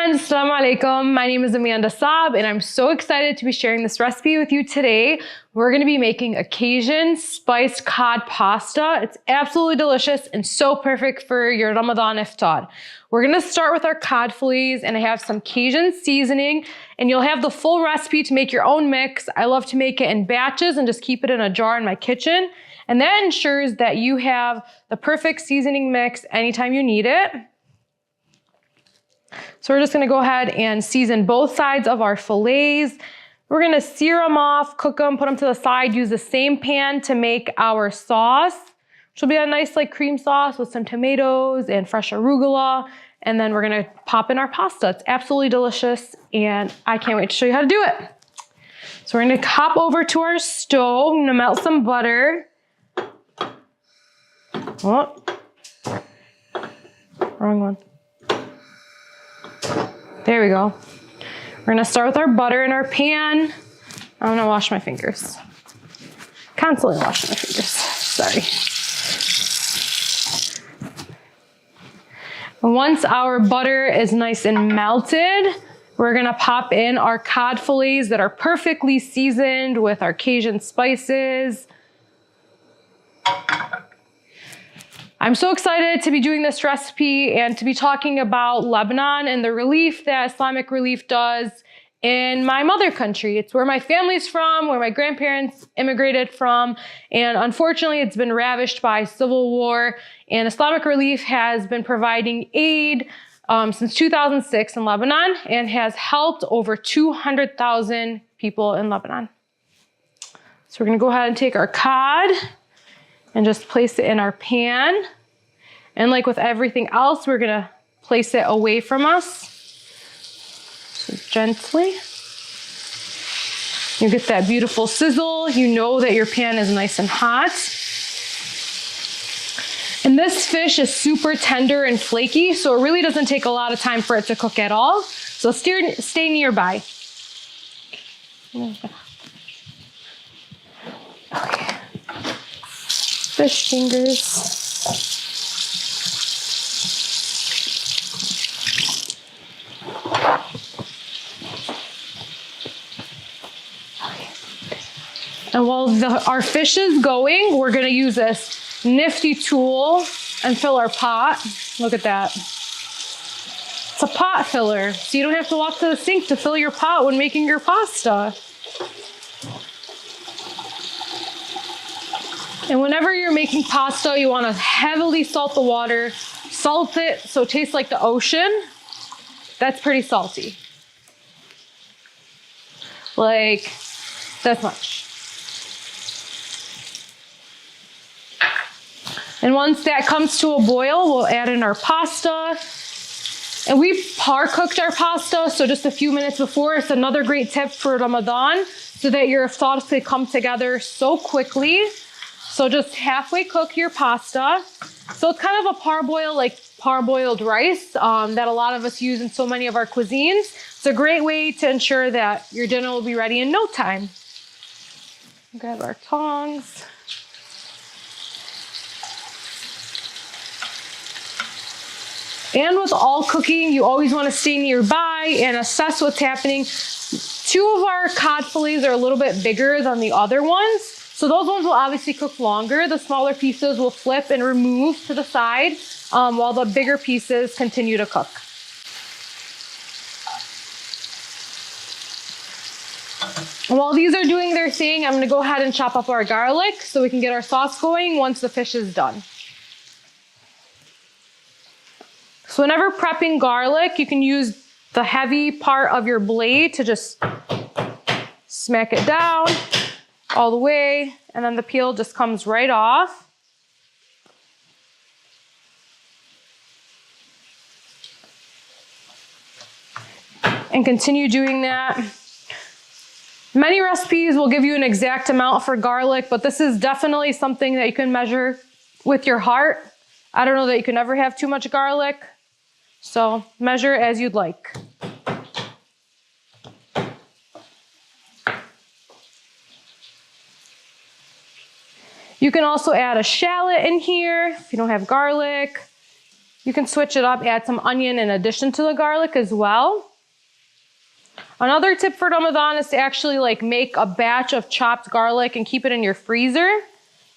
friends, assalamu alaikum. My name is Amanda Saab and I'm so excited to be sharing this recipe with you today. We're gonna be making a Cajun spiced cod pasta. It's absolutely delicious and so perfect for your Ramadan iftar. We're gonna start with our cod fillets and I have some Cajun seasoning and you'll have the full recipe to make your own mix. I love to make it in batches and just keep it in a jar in my kitchen. And that ensures that you have the perfect seasoning mix anytime you need it. So we're just gonna go ahead and season both sides of our fillets. We're gonna sear them off, cook them, put them to the side, use the same pan to make our sauce, which will be a nice like cream sauce with some tomatoes and fresh arugula. And then we're gonna pop in our pasta. It's absolutely delicious and I can't wait to show you how to do it. So we're gonna hop over to our stove. I'm gonna melt some butter. Oh, wrong one. There we go. We're gonna start with our butter in our pan. I'm gonna wash my fingers. Constantly washing my fingers, sorry. And once our butter is nice and melted, we're gonna pop in our cod fillets that are perfectly seasoned with our Cajun spices. I'm so excited to be doing this recipe and to be talking about Lebanon and the relief that Islamic relief does in my mother country. It's where my family's from, where my grandparents immigrated from, and unfortunately it's been ravished by civil war, and Islamic Relief has been providing aid since 2006 in Lebanon and has helped over 200,000 people in Lebanon. So we're gonna go ahead and take our cod and just place it in our pan. And like with everything else, we're gonna place it away from us. Just gently. You get that beautiful sizzle. You know that your pan is nice and hot. And this fish is super tender and flaky, so it really doesn't take a lot of time for it to cook at all. So stay nearby. Okay. Fish fingers. Okay. And while our fish is going, we're gonna use this nifty tool and fill our pot. Look at that. It's a pot filler, so you don't have to walk to the sink to fill your pot when making your pasta. And whenever you're making pasta, you want to heavily salt the water. Salt it so it tastes like the ocean. That's pretty salty. Like that much. And once that comes to a boil, we'll add in our pasta. And we par cooked our pasta, so just a few minutes before. It's another great tip for Ramadan so that your thoughts can come together so quickly. So just halfway cook your pasta. So it's kind of a parboil, like parboiled rice that a lot of us use in so many of our cuisines. It's a great way to ensure that your dinner will be ready in no time. Grab our tongs. And with all cooking, you always want to stay nearby and assess what's happening. Two of our cod fillets are a little bit bigger than the other ones. So those ones will obviously cook longer. The smaller pieces will flip and remove to the side while the bigger pieces continue to cook. And while these are doing their thing, I'm gonna go ahead and chop up our garlic so we can get our sauce going once the fish is done. So whenever prepping garlic, you can use the heavy part of your blade to just smack it down all the way, and then the peel just comes right off. And continue doing that. Many recipes will give you an exact amount for garlic, but this is definitely something that you can measure with your heart. I don't know that you can ever have too much garlic, so measure as you'd like. You can also add a shallot in here if you don't have garlic. You can switch it up, add some onion in addition to the garlic as well. Another tip for Ramadan is to actually like make a batch of chopped garlic and keep it in your freezer.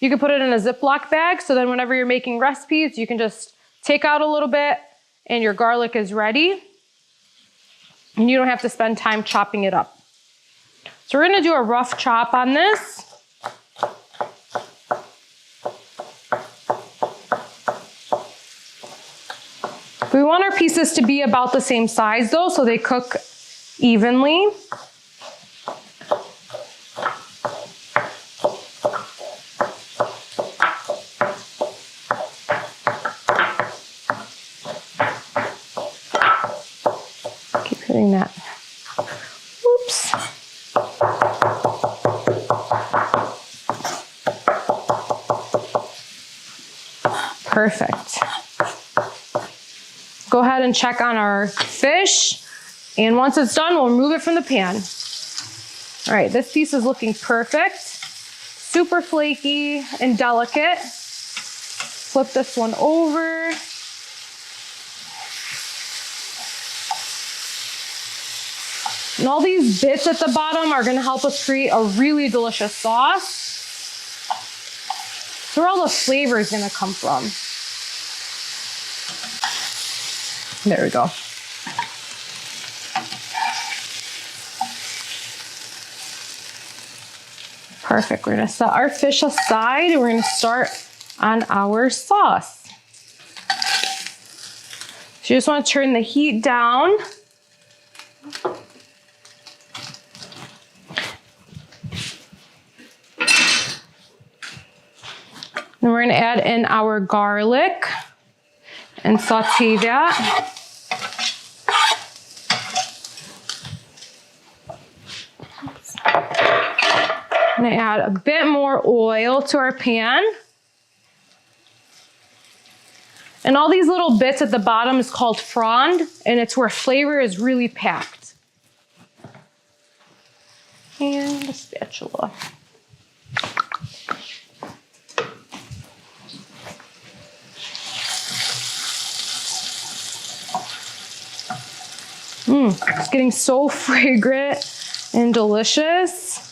You can put it in a Ziploc bag, so then whenever you're making recipes, you can just take out a little bit and your garlic is ready. And you don't have to spend time chopping it up. So we're gonna do a rough chop on this. We want our pieces to be about the same size though, so they cook evenly. Keep hitting that. Oops. Perfect. Go ahead and check on our fish. And once it's done, we'll remove it from the pan. All right, this piece is looking perfect. Super flaky and delicate. Flip this one over. And all these bits at the bottom are gonna help us create a really delicious sauce. That's where all the flavor is gonna come from. There we go. Perfect. We're gonna set our fish aside and we're gonna start on our sauce. So you just wanna turn the heat down. And we're gonna add in our garlic and saute that. I'm gonna add a bit more oil to our pan. And all these little bits at the bottom is called frond, and it's where flavor is really packed. And a spatula. It's getting so fragrant and delicious.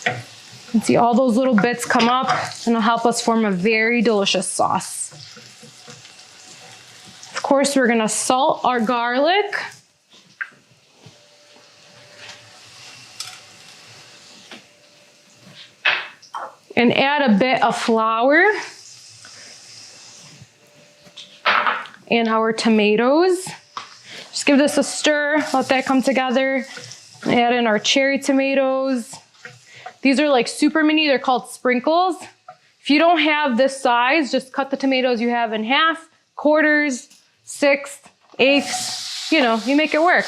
You can see all those little bits come up and it'll help us form a very delicious sauce. Of course, we're gonna salt our garlic. And add a bit of flour. And our tomatoes. Just give this a stir, let that come together. Add in our cherry tomatoes. These are like super mini, they're called sprinkles. If you don't have this size, just cut the tomatoes you have in half, quarters, sixths, eighths, you know, you make it work.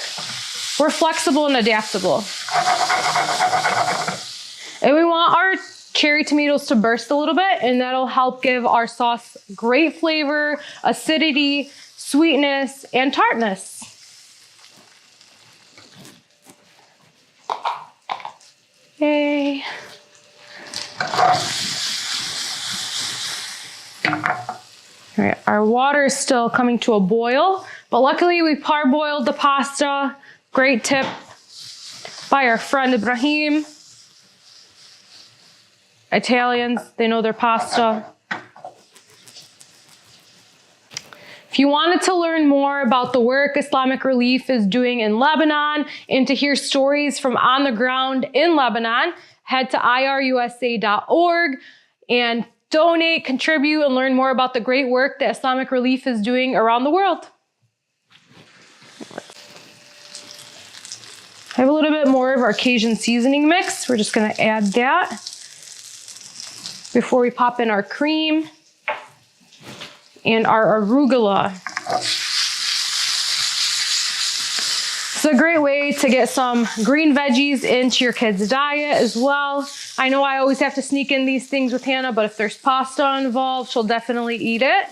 We're flexible and adaptable. And we want our cherry tomatoes to burst a little bit, and that'll help give our sauce great flavor, acidity, sweetness, and tartness. Yay. All right, our water is still coming to a boil, but luckily we parboiled the pasta. Great tip by our friend Ibrahim. Italians, they know their pasta. If you wanted to learn more about the work Islamic Relief is doing in Lebanon and to hear stories from on the ground in Lebanon, head to irusa.org and donate, contribute, and learn more about the great work that Islamic Relief is doing around the world. I have a little bit more of our Cajun seasoning mix. We're just gonna add that before we pop in our cream and our arugula. It's a great way to get some green veggies into your kids' diet as well. I know I always have to sneak in these things with Hannah, but if there's pasta involved, she'll definitely eat it.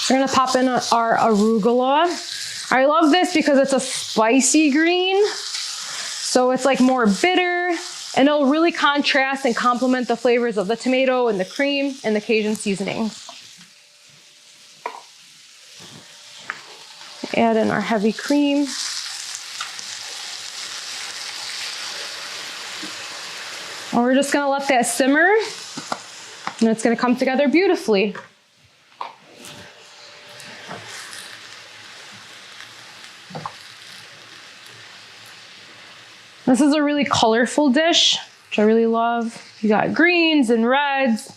We're gonna pop in our arugula. I love this because it's a spicy green. So it's like more bitter, and it'll really contrast and complement the flavors of the tomato and the cream and the Cajun seasonings. Add in our heavy cream. And we're just gonna let that simmer, and it's gonna come together beautifully. This is a really colorful dish, which I really love. You got greens and reds,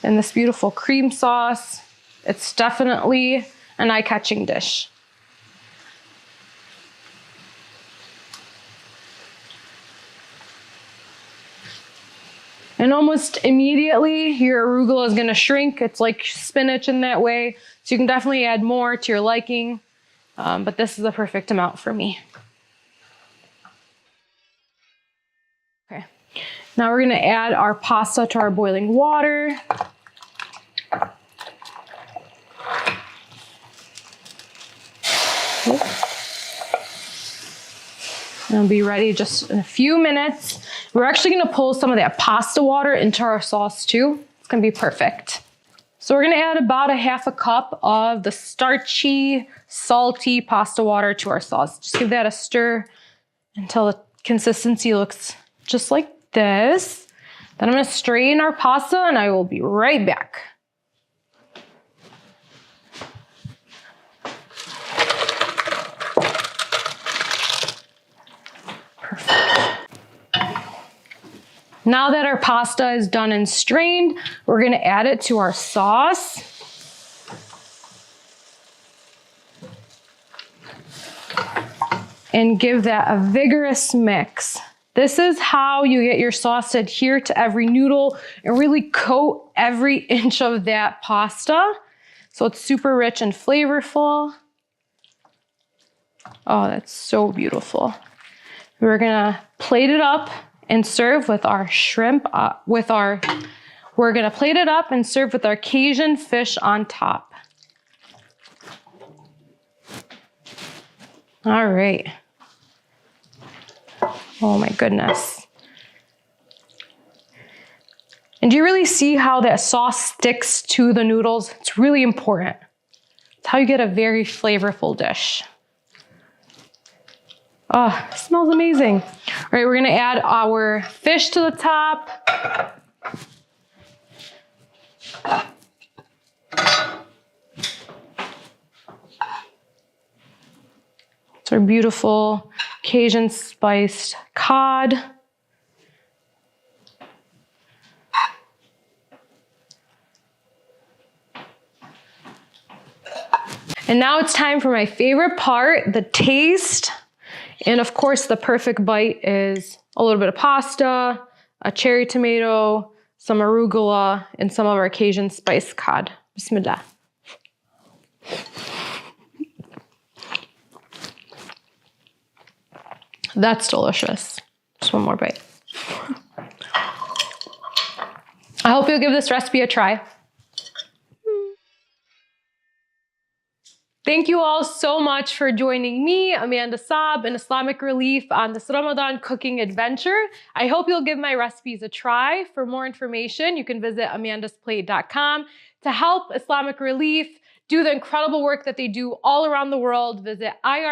and this beautiful cream sauce. It's definitely an eye-catching dish. And almost immediately, your arugula is gonna shrink. It's like spinach in that way. So you can definitely add more to your liking, but this is the perfect amount for me. Okay, now we're gonna add our pasta to our boiling water. It'll be ready just in a few minutes. We're actually gonna pull some of that pasta water into our sauce too. It's gonna be perfect. So we're gonna add about a half a cup of the starchy, salty pasta water to our sauce. Just give that a stir until the consistency looks just like this. Then I'm gonna strain our pasta and I will be right back. Now that our pasta is done and strained, we're gonna add it to our sauce. And give that a vigorous mix. This is how you get your sauce to adhere to every noodle and really coat every inch of that pasta. So it's super rich and flavorful. Oh, that's so beautiful. We're gonna plate it up and serve with our shrimp, we're gonna plate it up and serve with our Cajun fish on top. All right. Oh my goodness. And do you really see how that sauce sticks to the noodles? It's really important. It's how you get a very flavorful dish. Oh, it smells amazing. All right, we're gonna add our fish to the top. It's our beautiful Cajun spiced cod. And now it's time for my favorite part, the taste. And of course, the perfect bite is a little bit of pasta, a cherry tomato, some arugula, and some of our Cajun spiced cod. Bismillah. That's delicious. Just one more bite. I hope you'll give this recipe a try. Thank you all so much for joining me, Amanda Saab, and Islamic Relief on this Ramadan cooking adventure. I hope you'll give my recipes a try. For more information, you can visit amandasplate.com. To help Islamic Relief do the incredible work that they do all around the world, visit IR